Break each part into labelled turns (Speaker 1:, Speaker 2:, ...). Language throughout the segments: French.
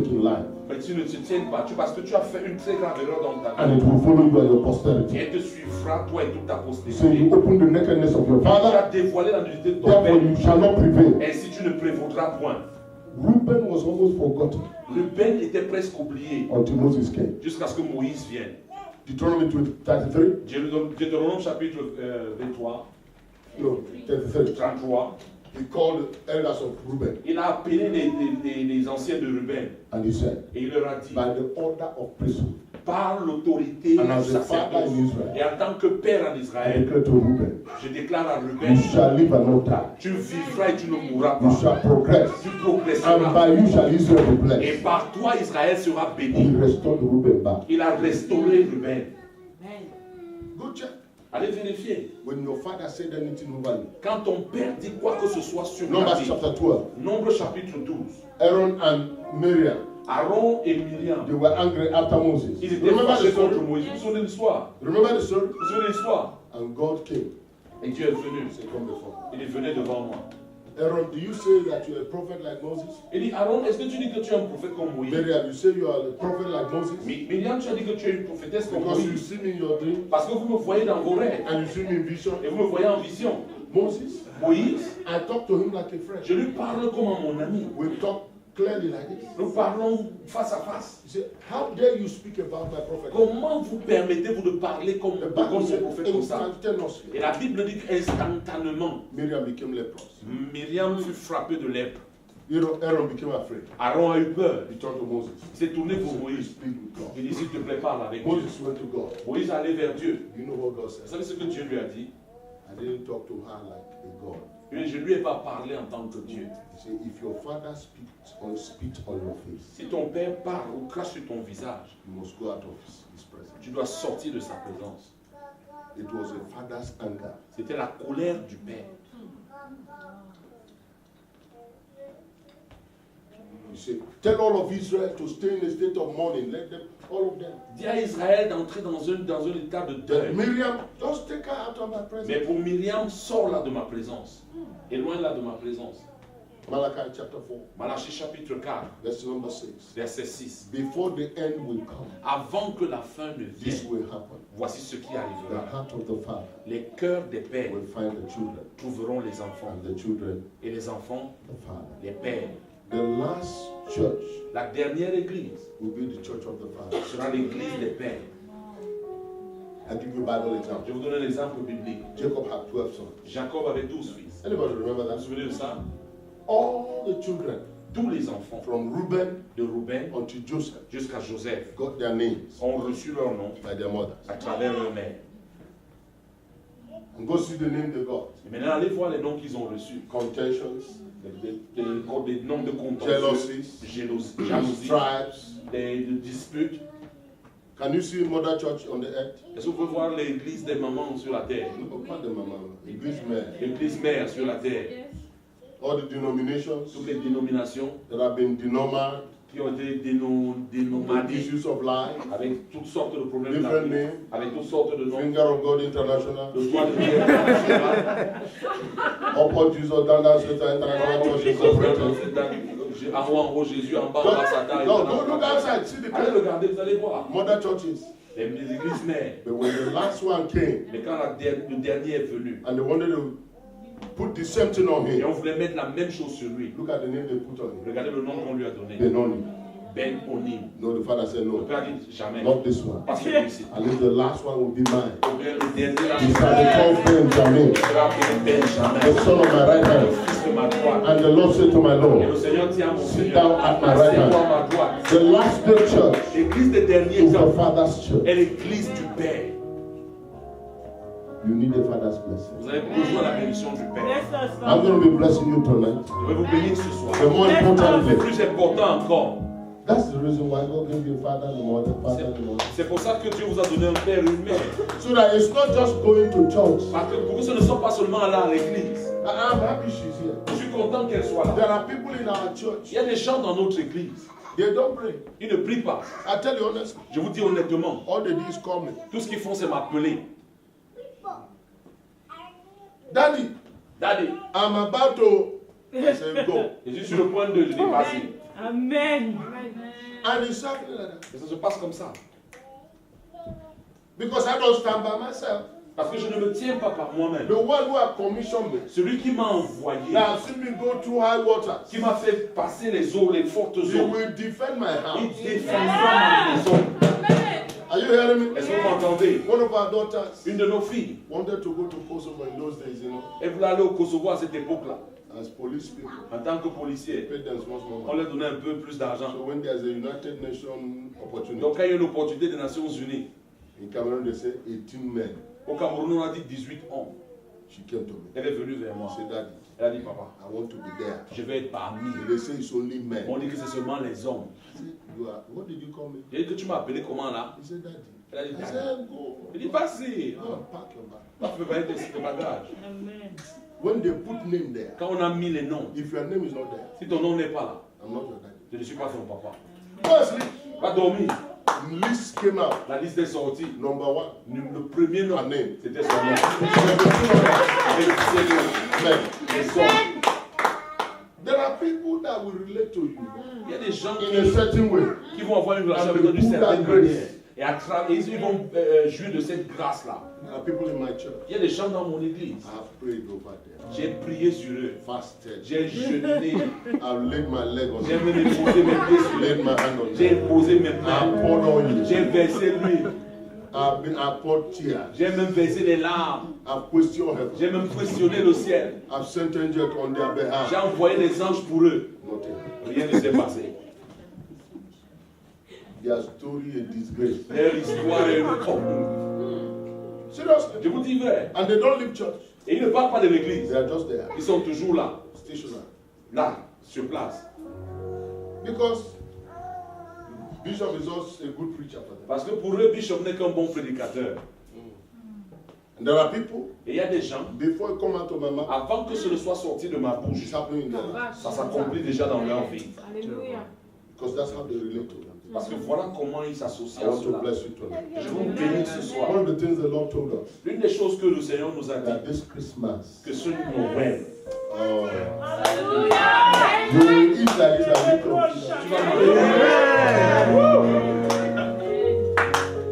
Speaker 1: in life.
Speaker 2: Mais tu ne te tiens pas, parce que tu as fait une très grave erreur dans ta
Speaker 1: And
Speaker 2: vie.
Speaker 1: it will follow you and your posterity.
Speaker 2: Et elle te suivra, toi et toute ta
Speaker 1: So
Speaker 2: postérité.
Speaker 1: you open the nakedness of your
Speaker 2: Tu
Speaker 1: father,
Speaker 2: as dévoilé la nudité de ton
Speaker 1: therefore
Speaker 2: père.
Speaker 1: you shall not prevail.
Speaker 2: Ainsi tu ne prévaudras point.
Speaker 1: Reuben was almost forgotten
Speaker 2: Ruben était presque oublié
Speaker 1: until Moses came.
Speaker 2: jusqu'à ce que Moïse vienne.
Speaker 1: Deuteronomy 33,
Speaker 2: Deutéronome chapitre 23,
Speaker 1: no, 33.
Speaker 2: 33.
Speaker 1: He called the elders of Reuben
Speaker 2: Il a appelé les anciens de Ruben
Speaker 1: and he said,
Speaker 2: et il leur a dit,
Speaker 1: by the order of priesthood,
Speaker 2: par l'autorité
Speaker 1: and
Speaker 2: du
Speaker 1: as a father
Speaker 2: sacerdoce
Speaker 1: in Israel,
Speaker 2: et en tant que père en
Speaker 1: I
Speaker 2: Israël,
Speaker 1: declare to Reuben,
Speaker 2: je déclare à
Speaker 1: you
Speaker 2: Ruben,
Speaker 1: shall live and not die.
Speaker 2: tu vivras et tu ne mourras
Speaker 1: You
Speaker 2: pas.
Speaker 1: shall progress,
Speaker 2: Tu
Speaker 1: and
Speaker 2: progresseras.
Speaker 1: by you shall Israel be
Speaker 2: Et
Speaker 1: blessed.
Speaker 2: par toi, Israël sera
Speaker 1: He
Speaker 2: béni.
Speaker 1: restored Reuben back.
Speaker 2: Il a restauré Ruben.
Speaker 1: Go check.
Speaker 2: Allez vérifier.
Speaker 1: When your father said anything over you.
Speaker 2: Quand ton père dit quoi que ce soit sur ta
Speaker 1: Numbers
Speaker 2: vie.
Speaker 1: chapter 12.
Speaker 2: Nombre chapitre 12.
Speaker 1: Aaron and Miriam,
Speaker 2: Aaron et Myriam,
Speaker 1: they were angry after Moses.
Speaker 2: ils étaient
Speaker 1: Remember the
Speaker 2: fâchés contre
Speaker 1: story?
Speaker 2: Moïse. Vous vous souvenez de l'histoire?
Speaker 1: Remember the story?
Speaker 2: Vous vous souvenez de l'histoire?
Speaker 1: And God came.
Speaker 2: Et Dieu est venu.
Speaker 1: Say, come before.
Speaker 2: Il est venu devant moi.
Speaker 1: Aaron, do you say that you're a prophet like Moses?
Speaker 2: Il dit, Aaron, est-ce que tu dis que tu es un prophète comme Moïse?
Speaker 1: Miriam, you say you are a prophet like Moses?
Speaker 2: Myriam, tu as dit que tu es une prophétesse comme
Speaker 1: Because you
Speaker 2: Moïse.
Speaker 1: see me in your dream
Speaker 2: Parce que vous me voyez dans vos rêves.
Speaker 1: and you see me in vision.
Speaker 2: Et vous me voyez en vision.
Speaker 1: Moses,
Speaker 2: Moïse,
Speaker 1: I talk to him like a friend.
Speaker 2: je lui parle comme à mon ami.
Speaker 1: We talk clearly like this.
Speaker 2: Nous parlons face à face.
Speaker 1: He said, how dare you speak about my prophet?
Speaker 2: Comment vous permettez-vous de parler comme
Speaker 1: The
Speaker 2: mon
Speaker 1: Bible said
Speaker 2: prophète comme ça?
Speaker 1: instantaneously.
Speaker 2: Et la Bible dit qu'instantanément,
Speaker 1: Miriam became leprous.
Speaker 2: Myriam fut frappée de lèpre.
Speaker 1: Aaron became afraid.
Speaker 2: Aaron a eu peur.
Speaker 1: He turned to Moses.
Speaker 2: Il s'est tourné
Speaker 1: He
Speaker 2: pour
Speaker 1: said, please
Speaker 2: Moïse.
Speaker 1: speak with God.
Speaker 2: Il dit, s'il te plaît, parle avec Dieu.
Speaker 1: Moses went to God.
Speaker 2: Moïse allait vers Dieu.
Speaker 1: You know what God
Speaker 2: Vous
Speaker 1: said?
Speaker 2: savez ce que Dieu lui a dit?
Speaker 1: I didn't talk to her like a God.
Speaker 2: Je ne lui ai pas parlé en tant que Dieu.
Speaker 1: He said, if your father speaks or spit on your face,
Speaker 2: Si ton père parle ou crache sur ton visage,
Speaker 1: you must go out of his presence.
Speaker 2: tu dois sortir de sa présence.
Speaker 1: It was a father's anger.
Speaker 2: C'était la colère du père.
Speaker 1: You say, tell all of Israel to stay in a state of mourning. Let them, all of them.
Speaker 2: Dis à Israël d'entrer dans un état de deuil.
Speaker 1: Miriam, just take her out of my presence.
Speaker 2: Mais pour Myriam, sors-la de ma présence. Éloigne-la de ma présence.
Speaker 1: Malachi chapter 4,
Speaker 2: Malachie chapitre 4,
Speaker 1: verse number 6.
Speaker 2: verset 6.
Speaker 1: Before the end will come,
Speaker 2: Avant que la fin ne
Speaker 1: this
Speaker 2: vienne,
Speaker 1: will happen.
Speaker 2: voici ce qui
Speaker 1: The
Speaker 2: arrivera.
Speaker 1: heart of the father
Speaker 2: Les cœurs des pères
Speaker 1: will find the children,
Speaker 2: trouveront les enfants.
Speaker 1: and the children
Speaker 2: Et les enfants,
Speaker 1: the father.
Speaker 2: les pères.
Speaker 1: The last church
Speaker 2: La dernière église
Speaker 1: will be the church of the father.
Speaker 2: sera l'église des pères.
Speaker 1: I give you a Bible
Speaker 2: Je
Speaker 1: example.
Speaker 2: vais vous donner un exemple biblique.
Speaker 1: Jacob had 12 sons.
Speaker 2: Jacob avait 12 fils.
Speaker 1: Anybody remember
Speaker 2: Vous vous
Speaker 1: that?
Speaker 2: souvenez de ça?
Speaker 1: All the children
Speaker 2: Tous les enfants
Speaker 1: from Reuben
Speaker 2: de Rouben
Speaker 1: unto Joseph
Speaker 2: jusqu'à Joseph
Speaker 1: got their names
Speaker 2: ont reçu leur nom
Speaker 1: by their mothers.
Speaker 2: à travers leur mère.
Speaker 1: And go see the name they got.
Speaker 2: Et maintenant, allez voir les noms qu'ils ont reçus.
Speaker 1: Contentions,
Speaker 2: Des noms de contentieux,
Speaker 1: jealousies,
Speaker 2: jalousie,
Speaker 1: stripes.
Speaker 2: des disputes.
Speaker 1: Can you see Mother Church on the earth?
Speaker 2: Est-ce que vous pouvez voir l'église des mamans sur la terre?
Speaker 1: No, pas de maman. English men.
Speaker 2: L'église mère sur la terre.
Speaker 1: All the denominations
Speaker 2: Toutes les dénominations
Speaker 1: that have been denominated,
Speaker 2: qui ont été dénomadées
Speaker 1: issues of life,
Speaker 2: avec toutes sortes de problèmes de la
Speaker 1: different
Speaker 2: vie,
Speaker 1: names,
Speaker 2: avec toutes sortes de noms.
Speaker 1: Finger of God International,
Speaker 2: Le doigt de Dieu international.
Speaker 1: Upper Jesus, down down Satan International Church Incorporated.
Speaker 2: En haut, en haut, Jésus, en bas, en bas, Satan.
Speaker 1: No, go look outside, see the
Speaker 2: Allez regarder, vous allez voir.
Speaker 1: mother churches.
Speaker 2: Les églises mères.
Speaker 1: But when the last one came
Speaker 2: Mais quand le dernier est venu,
Speaker 1: and they wanted to put the same thing on
Speaker 2: et
Speaker 1: him,
Speaker 2: on voulait mettre la même chose sur lui,
Speaker 1: look at the name they put on him.
Speaker 2: regardez le nom qu'on lui a donné.
Speaker 1: Benoni.
Speaker 2: Ben Onim.
Speaker 1: No, the father said
Speaker 2: Le
Speaker 1: no,
Speaker 2: père dit jamais.
Speaker 1: not this one.
Speaker 2: Pas celui-ci.
Speaker 1: At least the last one will be mine.
Speaker 2: Ou bien le dernier là,
Speaker 1: He shall be called Benjamin,
Speaker 2: sera appelé Benjamin.
Speaker 1: the son of my right
Speaker 2: Le
Speaker 1: hand.
Speaker 2: fils de ma droite.
Speaker 1: And the Lord said to my
Speaker 2: Et le
Speaker 1: Lord,
Speaker 2: Seigneur dit à mon
Speaker 1: sit
Speaker 2: Seigneur,
Speaker 1: down at my right
Speaker 2: assieds-toi à
Speaker 1: hand.
Speaker 2: ma droite.
Speaker 1: The last day church
Speaker 2: L'église des derniers
Speaker 1: is the
Speaker 2: temps
Speaker 1: father's church.
Speaker 2: est l'église du Père.
Speaker 1: You need a father's blessing.
Speaker 2: Vous avez besoin de la bénédiction du Père.
Speaker 1: I'm going to be blessing you tonight.
Speaker 2: Je vais vous bénir ce soir.
Speaker 1: The more
Speaker 2: Le
Speaker 1: importantly,
Speaker 2: plus important encore,
Speaker 1: that's the reason why God gave you a father and a mother, father and a mother.
Speaker 2: c'est pour ça que Dieu vous a donné un père et une mère.
Speaker 1: So that it's not just going to church.
Speaker 2: Parce que pour que ce ne soit pas seulement là à l'église.
Speaker 1: I'm happy she's here.
Speaker 2: Je suis content qu'elle soit là.
Speaker 1: There are people in our church.
Speaker 2: Il y a des gens dans notre église.
Speaker 1: They don't pray.
Speaker 2: Ils ne prient pas.
Speaker 1: I tell you honestly,
Speaker 2: Je vous dis honnêtement,
Speaker 1: all they do is call me.
Speaker 2: tout ce qu'ils font, c'est m'appeler.
Speaker 1: Daddy,
Speaker 2: Daddy,
Speaker 1: I'm about to I said, go.
Speaker 2: Je suis sur le point de dépasser.
Speaker 3: Amen.
Speaker 1: And it's happening like that.
Speaker 2: Et ça se passe comme ça.
Speaker 1: Because I don't stand by myself.
Speaker 2: Parce que je ne me tiens pas par moi-même.
Speaker 1: The one who has commissioned me.
Speaker 2: Celui qui m'a envoyé,
Speaker 1: Now, see me go through high waters.
Speaker 2: qui m'a fait passer les eaux, les fortes
Speaker 1: He
Speaker 2: eaux,
Speaker 1: will defend my
Speaker 2: il
Speaker 1: house.
Speaker 2: défendra ma maison.
Speaker 1: Are you hearing me?
Speaker 2: Est-ce que vous m'entendez?
Speaker 1: One of our daughters
Speaker 2: Une de nos filles,
Speaker 1: wanted to go to Kosovo in those days, you know,
Speaker 2: elle voulait aller au Kosovo à cette époque-là.
Speaker 1: as police people.
Speaker 2: En tant que policier,
Speaker 1: Pay them small
Speaker 2: on
Speaker 1: money.
Speaker 2: leur donnait un peu plus d'argent.
Speaker 1: So when there's a United Nations opportunity,
Speaker 2: Donc quand il y a une opportunité des Nations Unies,
Speaker 1: in Cameroon they say 18 men.
Speaker 2: au Cameroun on a dit 18 hommes.
Speaker 1: She came to me.
Speaker 2: Elle est venue vers moi.
Speaker 1: I said, Daddy,
Speaker 2: Elle a dit, papa,
Speaker 1: I want to be there.
Speaker 2: je vais être parmi.
Speaker 1: And they say it's only men.
Speaker 2: On dit que c'est seulement les hommes.
Speaker 1: I said, you are, what did you call me?
Speaker 2: J'ai dit que tu m'as appelé comment là?
Speaker 1: He said, Daddy.
Speaker 2: Elle a dit,
Speaker 1: I
Speaker 2: Daddy.
Speaker 1: said, go.
Speaker 2: Il dit, vas-y.
Speaker 1: Go and pack your bag.
Speaker 2: Va préparer tes bagages.
Speaker 3: Amen.
Speaker 1: When they put name there,
Speaker 2: Quand on a mis les noms,
Speaker 1: if your name is not there,
Speaker 2: si ton nom n'est pas là,
Speaker 1: I'm not your daddy.
Speaker 2: je ne suis pas ton papa.
Speaker 1: Firstly,
Speaker 2: Va dormir.
Speaker 1: the list came out.
Speaker 2: La liste est sortie.
Speaker 1: Number one,
Speaker 2: Le premier nom,
Speaker 1: her name.
Speaker 2: c'était son nom.
Speaker 1: Men.
Speaker 2: Les hommes.
Speaker 1: There are people that will relate to you
Speaker 2: Il y a des gens
Speaker 1: in a certain way.
Speaker 2: qui vont avoir une relation avec toi d'une certaine manière. Et ils vont jouir de cette grâce-là.
Speaker 1: There are people in my church.
Speaker 2: Il y a des gens dans mon église.
Speaker 1: I have prayed over them,
Speaker 2: J'ai prié sur eux.
Speaker 1: fasted.
Speaker 2: J'ai jeûné.
Speaker 1: I've laid my leg on
Speaker 2: J'ai
Speaker 1: them,
Speaker 2: même posé mes pieds sur
Speaker 1: laid
Speaker 2: eux.
Speaker 1: my hand on
Speaker 2: J'ai
Speaker 1: them.
Speaker 2: posé mes
Speaker 1: I
Speaker 2: mains.
Speaker 1: poured oil.
Speaker 2: J'ai versé l'huile.
Speaker 1: I poured tears.
Speaker 2: J'ai même versé les larmes.
Speaker 1: I've questioned heaven.
Speaker 2: J'ai même questionné le ciel.
Speaker 1: I've sent angels on their
Speaker 2: J'ai
Speaker 1: behalf.
Speaker 2: envoyé des anges pour eux.
Speaker 1: Nothing.
Speaker 2: Rien ne s'est passé.
Speaker 1: Their story a disgrace.
Speaker 2: Leur histoire est une honte.
Speaker 1: Seriously.
Speaker 2: Je vous dis vrai.
Speaker 1: And they don't leave church.
Speaker 2: Et ils ne parlent pas de l'église.
Speaker 1: They are just there,
Speaker 2: Ils sont toujours là.
Speaker 1: stationary.
Speaker 2: Là, sur place.
Speaker 1: Because Bishop is also a good preacher for them.
Speaker 2: Parce que pour eux, Bishop n'est qu'un bon prédicateur.
Speaker 1: And there are people,
Speaker 2: Et il y a des gens,
Speaker 1: before it come out of my mouth,
Speaker 2: avant que ce ne soit sorti de ma bouche,
Speaker 1: it's happening in their life.
Speaker 2: ça s'accomplit déjà dans leur vie.
Speaker 3: Alléluia.
Speaker 1: Because that's how they relate to them.
Speaker 2: Parce que voilà comment ils s'associent
Speaker 1: I
Speaker 2: à
Speaker 1: want to
Speaker 2: cela.
Speaker 1: bless you tonight.
Speaker 2: Je vous bénis ce soir.
Speaker 1: One of the things the Lord told us,
Speaker 2: L'une des choses que le Seigneur nous a
Speaker 1: that
Speaker 2: dit,
Speaker 1: this Christmas,
Speaker 2: que ce Noël,
Speaker 1: you will eat like this and eat of Jesus.
Speaker 2: tu vas manger.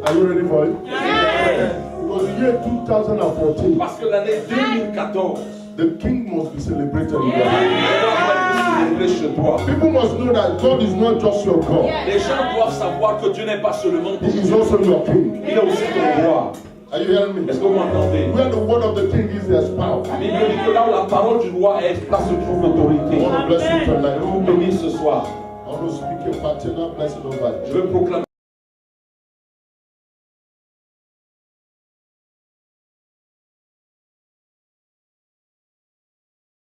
Speaker 1: Are you ready for it? Because the year 2014,
Speaker 2: Parce que l'année 2014,
Speaker 1: the King must be celebrated in your
Speaker 2: il
Speaker 1: life.
Speaker 2: doit être célébré chez toi.
Speaker 1: People must know that God is not just your God.
Speaker 2: Les gens doivent savoir que Dieu n'est pas seulement ton
Speaker 1: He is
Speaker 2: Dieu,
Speaker 1: also your King.
Speaker 2: il est aussi ton roi.
Speaker 1: Are you hearing me?
Speaker 2: Est-ce que vous m'entendez?
Speaker 1: Where the word of the King is, there's power.
Speaker 2: La Bible dit que là où la parole du roi est, là se trouve
Speaker 1: I
Speaker 2: l'autorité.
Speaker 1: want to bless you
Speaker 2: Je
Speaker 1: tonight.
Speaker 2: vous bénis ce soir.
Speaker 1: I want to speak a paternal blessing over
Speaker 2: Je
Speaker 1: you.
Speaker 2: veux proclamer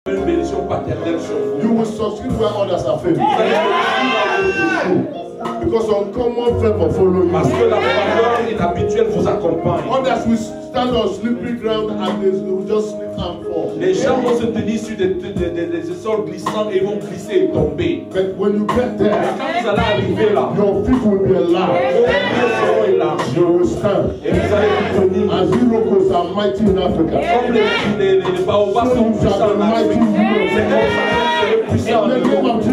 Speaker 2: une bénédiction paternelle sur vous.
Speaker 1: You will succeed where others are failing.
Speaker 2: Vous allez réussir là où vous échouez.
Speaker 1: Because uncommon favor follow
Speaker 2: Parce
Speaker 1: you.
Speaker 2: que la faveur inhabituelle vous accompagne.
Speaker 1: Others will stand on slippery ground and they will just slip and fall.
Speaker 2: Les gens vont se tenir sur des sols glissants et vont glisser et tomber.
Speaker 1: But when you get
Speaker 2: Et
Speaker 1: there,
Speaker 2: quand vous allez arriver là,
Speaker 1: your feet will be
Speaker 2: vos
Speaker 1: alive.
Speaker 2: pieds seront élargis.
Speaker 1: You will stand.
Speaker 2: Et vous allez vous tenir
Speaker 1: As heroes are mighty in Africa.
Speaker 2: comme les baobabs
Speaker 1: So
Speaker 2: sont
Speaker 1: you
Speaker 2: puissants
Speaker 1: shall
Speaker 2: en
Speaker 1: be mighty
Speaker 2: Afrique.
Speaker 1: in
Speaker 2: C'est
Speaker 1: Europe.
Speaker 2: comme ça que vous serez puissants
Speaker 1: In
Speaker 2: en
Speaker 1: the name
Speaker 2: Europe.
Speaker 1: of